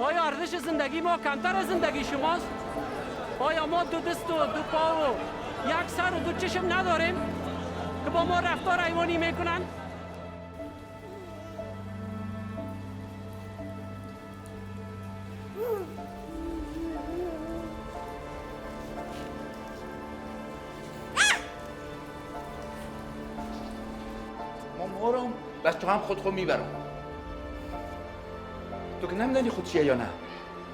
آیا ارزش زندگی ما کمتر از زندگی شماست؟ آیا ما دو دست و دو پا و یک سر و دو چشم نداریم که با ما رفتار حیوانی میکنن؟ ما مارم بس تو هم خود میبرم. تو که نمیدانی خود چیه یا نه؟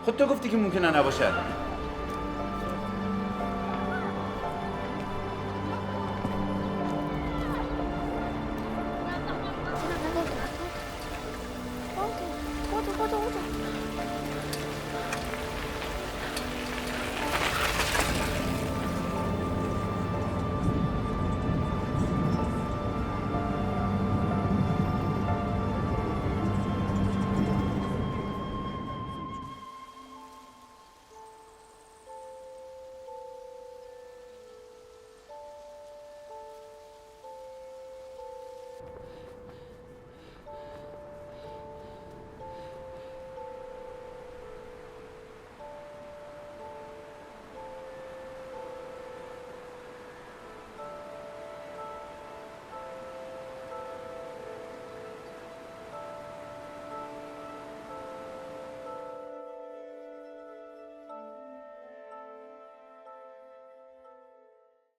خود تو گفتی که ممکنه نباشه.